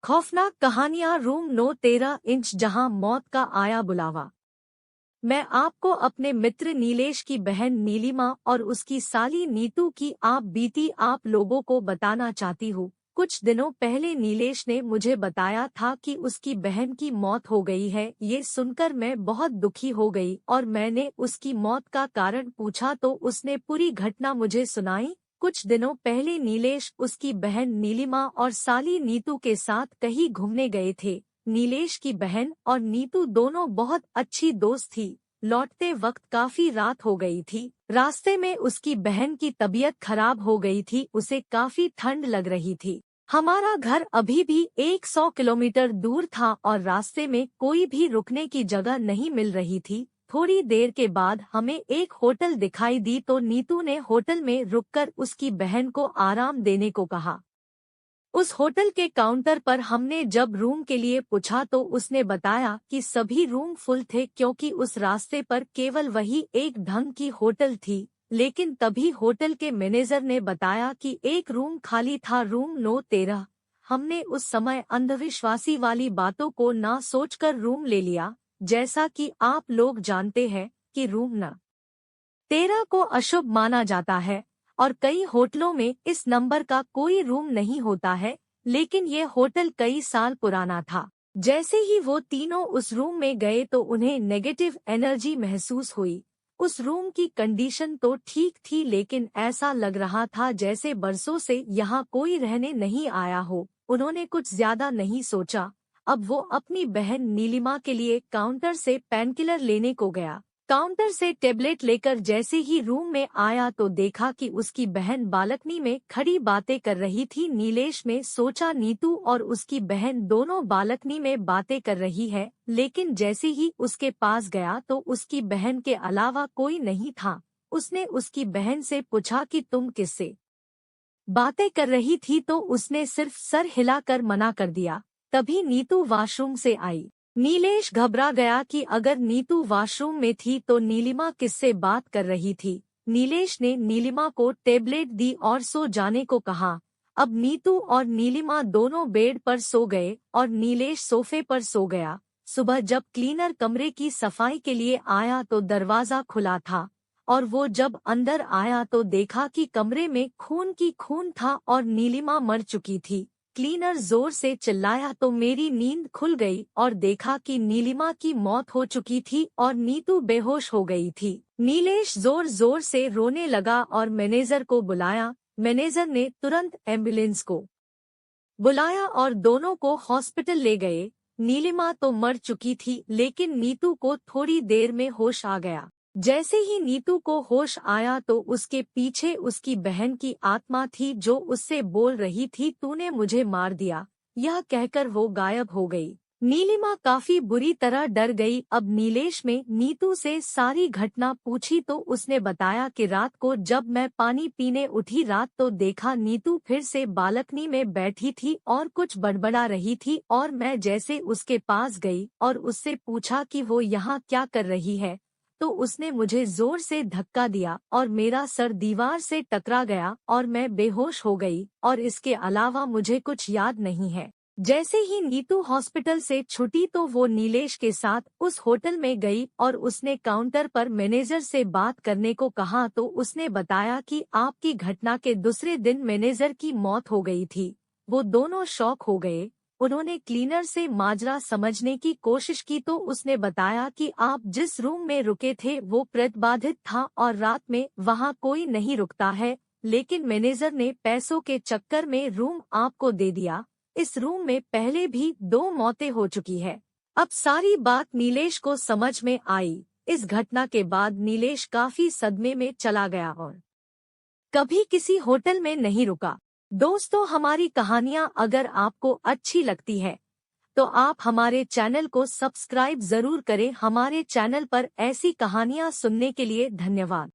खौफनाक कहानियां रूम 9-13 जहां मौत का आया बुलावा। मैं आपको अपने मित्र नीलेश की बहन नीलिमा और उसकी साली नीतू की बीती आप लोगों को बताना चाहती हूँ। कुछ दिनों पहले नीलेश ने मुझे बताया था कि उसकी बहन की मौत हो गई है। ये सुनकर मैं बहुत दुखी हो गई और मैंने उसकी मौत का कारण पूछा तो उसने पूरी घटना मुझे सुनाई। कुछ दिनों पहले नीलेश उसकी बहन नीलिमा और साली नीतू के साथ कहीं घूमने गए थे। नीलेश की बहन और नीतू दोनों बहुत अच्छी दोस्त थी। लौटते वक्त काफी रात हो गई थी। रास्ते में उसकी बहन की तबीयत खराब हो गई थी, उसे काफी ठंड लग रही थी। हमारा घर अभी भी 100 किलोमीटर दूर था और रास्ते में कोई भी रुकने की जगह नहीं मिल रही थी। थोड़ी देर के बाद हमें एक होटल दिखाई दी तो नीतू ने होटल में रुककर उसकी बहन को आराम देने को कहा। उस होटल के काउंटर पर हमने जब रूम के लिए पूछा तो उसने बताया कि सभी रूम फुल थे क्योंकि उस रास्ते पर केवल वही एक ढंग की होटल थी। लेकिन तभी होटल के मैनेजर ने बताया कि एक रूम खाली था, रूम 9-13। हमने उस समय अंधविश्वासी वाली बातों को ना सोचकर रूम ले लिया। जैसा कि आप लोग जानते हैं कि रूम 9-13 को अशुभ माना जाता है और कई होटलों में इस नंबर का कोई रूम नहीं होता है, लेकिन ये होटल कई साल पुराना था। जैसे ही वो तीनों उस रूम में गए तो उन्हें नेगेटिव एनर्जी महसूस हुई। उस रूम की कंडीशन तो ठीक थी लेकिन ऐसा लग रहा था जैसे बरसों से यहाँ कोई रहने नहीं आया हो। उन्होंने कुछ ज्यादा नहीं सोचा। अब वो अपनी बहन नीलिमा के लिए काउंटर से पेनकिलर लेने को गया। काउंटर से टेबलेट लेकर जैसे ही रूम में आया तो देखा कि उसकी बहन बालकनी में खड़ी बातें कर रही थी। नीलेश में सोचा नीतू और उसकी बहन दोनों बालकनी में बातें कर रही है, लेकिन जैसे ही उसके पास गया तो उसकी बहन के अलावा कोई नहीं था। उसने उसकी बहन से पूछा कि तुम किससे बातें कर रही थी तो उसने सिर्फ सर हिलाकर मना कर दिया। तभी नीतू वॉशरूम से आई। नीलेश घबरा गया कि अगर नीतू वॉशरूम में थी तो नीलिमा किससे बात कर रही थी। नीलेश ने नीलिमा को टेबलेट दी और सो जाने को कहा। अब नीतू और नीलिमा दोनों बेड पर सो गए और नीलेश सोफे पर सो गया। सुबह जब क्लीनर कमरे की सफाई के लिए आया तो दरवाजा खुला था और वो जब अंदर आया तो देखा कि कमरे में खून की खून था और नीलिमा मर चुकी थी। क्लीनर जोर से चिल्लाया तो मेरी नींद खुल गई और देखा कि नीलिमा की मौत हो चुकी थी और नीतू बेहोश हो गई थी। नीलेश जोर जोर से रोने लगा और मैनेजर को बुलाया। मैनेजर ने तुरंत एम्बुलेंस को बुलाया और दोनों को हॉस्पिटल ले गए। नीलिमा तो मर चुकी थी लेकिन नीतू को थोड़ी देर में होश आ गया। जैसे ही नीतू को होश आया तो उसके पीछे उसकी बहन की आत्मा थी जो उससे बोल रही थी, तूने मुझे मार दिया। यह कहकर वो गायब हो गई। नीलिमा काफी बुरी तरह डर गई। अब नीलेश में नीतू से सारी घटना पूछी तो उसने बताया कि रात को जब मैं पानी पीने उठी रात तो देखा नीतू फिर से बालकनी में बैठी थी और कुछ बड़बड़ा रही थी और मैं जैसे उसके पास गई और उससे पूछा कि वो यहाँ क्या कर रही है तो उसने मुझे जोर से धक्का दिया और मेरा सर दीवार से टकरा गया और मैं बेहोश हो गई और इसके अलावा मुझे कुछ याद नहीं है। जैसे ही नीतू हॉस्पिटल से छुटी तो वो नीलेश के साथ उस होटल में गई और उसने काउंटर पर मैनेजर से बात करने को कहा तो उसने बताया कि आपकी घटना के दूसरे दिन मैनेजर की मौत हो गई थी। वो दोनों शॉक हो गए। उन्होंने क्लीनर से माजरा समझने की कोशिश की तो उसने बताया कि आप जिस रूम में रुके थे वो प्रतिबाधित था और रात में वहां कोई नहीं रुकता है, लेकिन मैनेजर ने पैसों के चक्कर में रूम आपको दे दिया। इस रूम में पहले भी 2 मौतें हो चुकी है। अब सारी बात नीलेश को समझ में आई। इस घटना के बाद नीलेश काफी सदमे में चला गया और कभी किसी होटल में नहीं रुका। दोस्तों, हमारी कहानियाँ अगर आपको अच्छी लगती है तो आप हमारे चैनल को सब्सक्राइब जरूर करें। हमारे चैनल पर ऐसी कहानियाँ सुनने के लिए धन्यवाद।